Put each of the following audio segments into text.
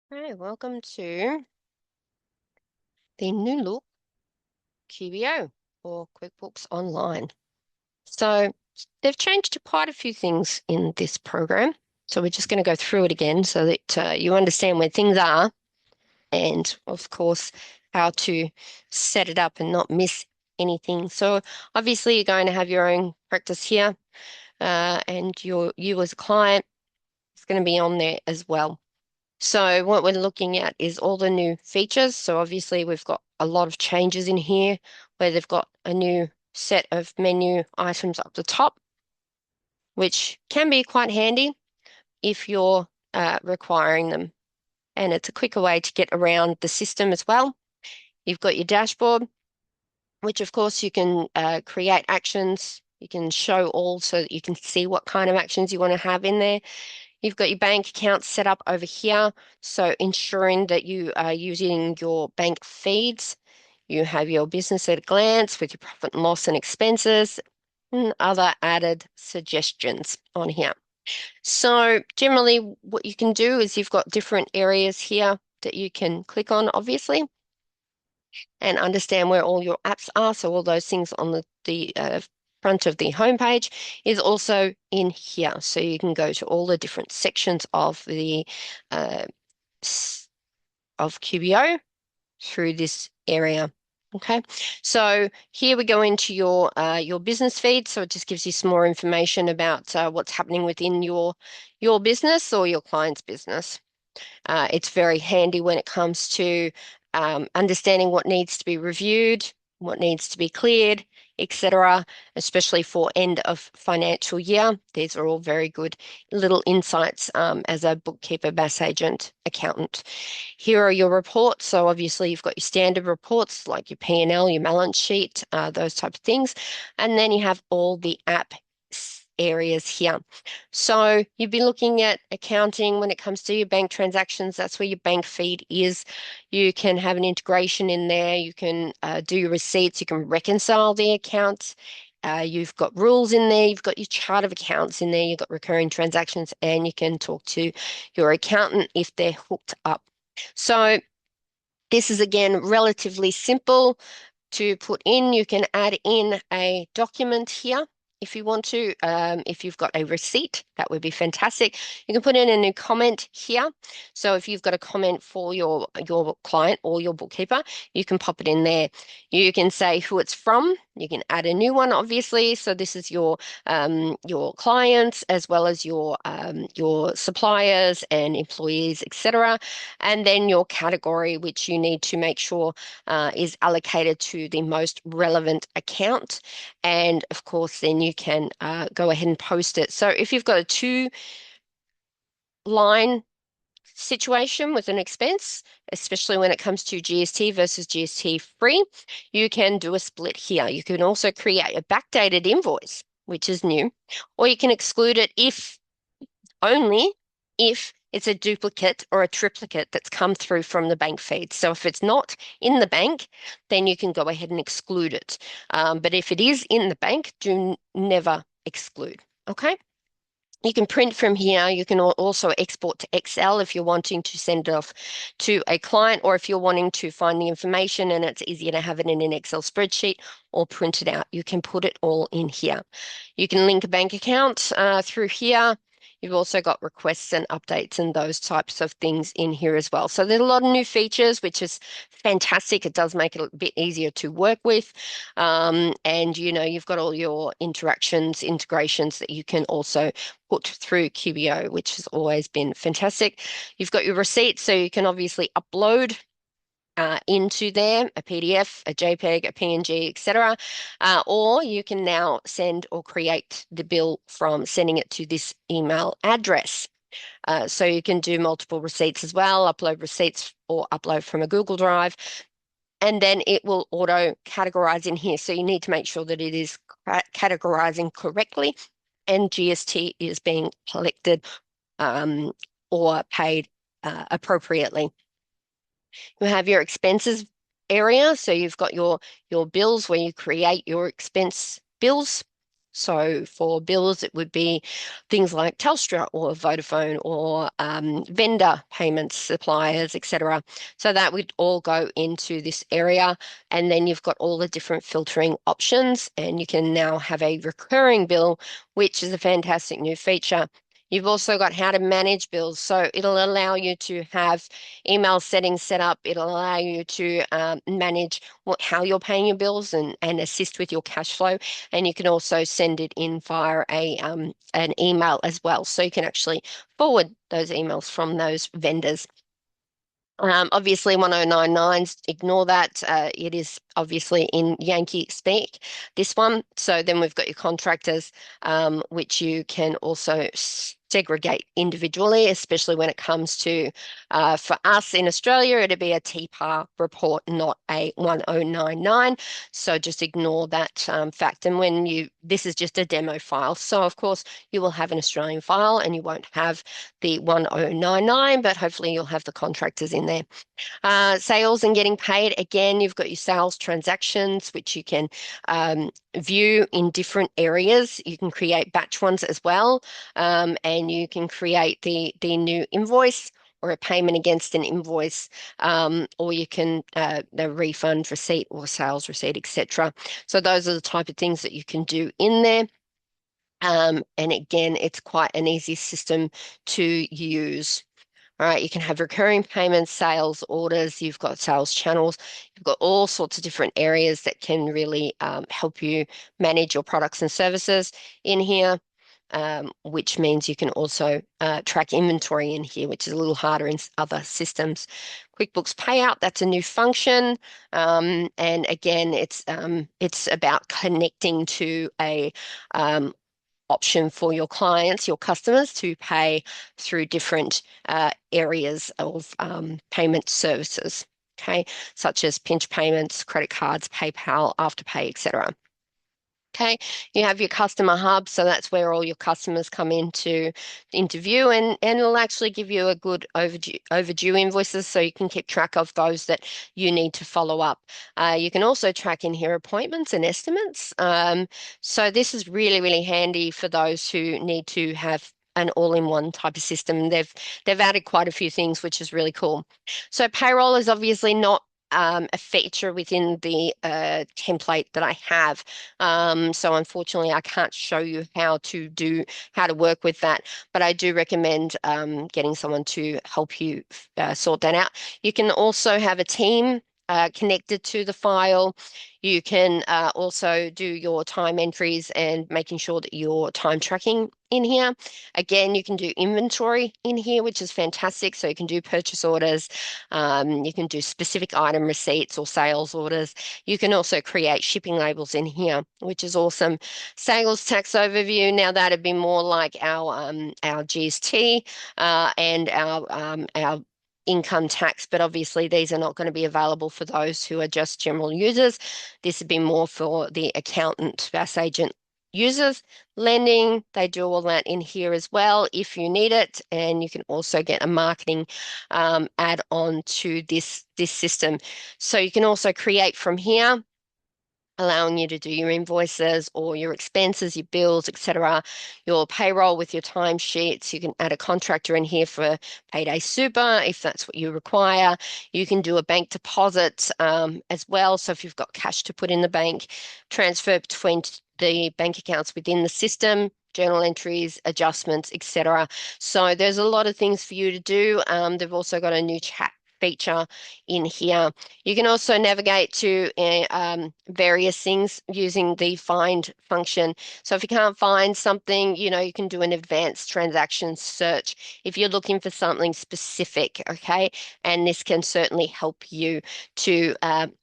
Hi, welcome to the new look QBO or QuickBooks Online. So they've changed quite a few things in this program. So we're just going to go through it again so that you understand where things are and, of course, how to set it up and not miss anything. So obviously you're going to have your own practice here, and you as a client is going to be on there as well. So what we're looking at is all the new features. So obviously we've got a lot of changes in here where they've got a new set of menu items up the top, which can be quite handy if you're requiring them. And it's a quicker way to get around the system as well. You've got your dashboard, which of course you can create actions. You can show all so that you can see what kind of actions you want to have in there. You've got your bank account set up over here, so ensuring that you are using your bank feeds. You have your business at a glance with your profit and loss and expenses and other added suggestions on here. So generally what you can do is you've got different areas here that you can click on, obviously, and understand where all your apps are. So all those things on the front of the homepage is also in here. So you can go to all the different sections of the uh, of QBO through this area. Okay, so here we go into your business feed. So it just gives you some more information about what's happening within your business or your client's business. It's very handy when it comes to understanding what needs to be reviewed, what needs to be cleared, etc., especially for end of financial year. These are all very good little insights as a bookkeeper, BAS agent, accountant. Here are your reports. So obviously you've got your standard reports like your P&L, your balance sheet, those type of things. And then you have all the app areas here. So you'd be looking at accounting when it comes to your bank transactions. That's where your bank feed is. You can have an integration in there. You can do your receipts. You can reconcile the accounts. You've got rules in there. You've got your chart of accounts in there. You've got recurring transactions, and you can talk to your accountant if they're hooked up. So this is again relatively simple to put in. You can add in a document here if you want to. If you've got a receipt, that would be fantastic. You can put in a new comment here. So if you've got a comment for your client or your bookkeeper, you can pop it in there. You can say who it's from. You can add a new one, obviously. So this is your clients as well as your suppliers and employees, etc. And then your category, which you need to make sure is allocated to the most relevant account. And of course, then you can go ahead and post it. So if you've got a two-line situation with an expense, especially when it comes to GST versus GST free, you can do a split here. You can also create a backdated invoice, which is new, or you can exclude it if only if it's a duplicate or a triplicate that's come through from the bank feed. So if it's not in the bank, then you can go ahead and exclude it. But if it is in the bank, do never exclude. Okay. You can print from here. You can also export to Excel if you're wanting to send it off to a client, or if you're wanting to find the information and it's easier to have it in an Excel spreadsheet or print it out. You can put it all in here. You can link a bank account through here. You've also got requests and updates and those types of things in here as well. So there's a lot of new features, which is fantastic. It does make it a bit easier to work with. And you've got all your interactions, integrations that you can also put through QBO, which has always been fantastic. You've got your receipts, so you can obviously upload into there, a PDF, a JPEG, a PNG, etc. Or you can now send or create the bill from sending it to this email address. So you can do multiple receipts as well, upload receipts or upload from a Google Drive, and then it will auto categorize in here. So you need to make sure that it is categorizing correctly and GST is being collected or paid appropriately. You have your expenses area. So you've got your bills where you create your expense bills. So for bills, it would be things like Telstra or Vodafone or vendor payments, suppliers, etc. So that would all go into this area. And then you've got all the different filtering options, and you can now have a recurring bill, which is a fantastic new feature. You've also got how to manage bills. So it'll allow you to have email settings set up. It'll allow you to manage how you're paying your bills and assist with your cash flow. And you can also send it in via an email as well. So you can actually forward those emails from those vendors. Obviously, 1099s, ignore that. It is obviously in Yankee speak, this one. So then we've got your contractors, which you can also segregate individually, especially when it comes to, for us in Australia, it'd be a TPAR report, not a 1099. So just ignore that fact. And this is just a demo file. So of course, you will have an Australian file and you won't have the 1099, but hopefully you'll have the contractors in there. Sales and getting paid. Again, you've got your sales transactions, which you can view in different areas. You can create batch ones as well, and you can create the new invoice or a payment against an invoice, or you can the refund receipt or sales receipt, etc. So those are the type of things that you can do in there. And again, it's quite an easy system to use. All right, you can have recurring payments, sales orders, you've got sales channels, you've got all sorts of different areas that can really help you manage your products and services in here, which means you can also track inventory in here, which is a little harder in other systems. QuickBooks Payout, that's a new function. And again, it's about connecting to a option for your clients, your customers to pay through different areas of payment services, okay, such as pinch payments, credit cards, PayPal, Afterpay, etc. Okay, you have your customer hub, so that's where all your customers come into interview, and it'll actually give you a good overdue invoices, so you can keep track of those that you need to follow up. You can also track in here appointments and estimates. So this is really, really handy for those who need to have an all-in-one type of system. They've added quite a few things, which is really cool. So payroll is obviously not a feature within the template that I have. So unfortunately, I can't show you how to work with that, but I do recommend getting someone to help you sort that out. You can also have a team connected to the file. You can also do your time entries and making sure that you're time tracking in here. Again, you can do inventory in here, which is fantastic. So you can do purchase orders. You can do specific item receipts or sales orders. You can also create shipping labels in here, which is awesome. Sales tax overview. Now that'd be more like our GST and our income tax, but obviously these are not going to be available for those who are just general users. This would be more for the accountant, VAS agent users. Lending, they do all that in here as well if you need it, and you can also get a marketing add-on to this system. So you can also create from here, allowing you to do your invoices or your expenses, your bills, etc., your payroll with your timesheets. You can add a contractor in here for payday super if that's what you require. You can do a bank deposit as well. So if you've got cash to put in the bank, transfer between the bank accounts within the system, journal entries, adjustments, etc. So there's a lot of things for you to do. They've also got a new chat feature in here. You can also navigate to various things using the find function. So if you can't find something, you can do an advanced transaction search if you're looking for something specific, okay? And this can certainly help you to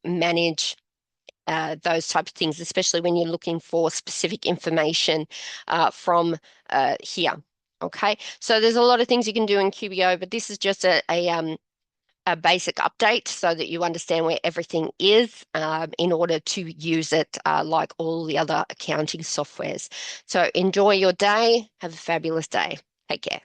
manage those types of things, especially when you're looking for specific information from here. Okay, so there's a lot of things you can do in QBO, but this is just a basic update so that you understand where everything is in order to use it like all the other accounting softwares. So enjoy your day. Have a fabulous day. Take care.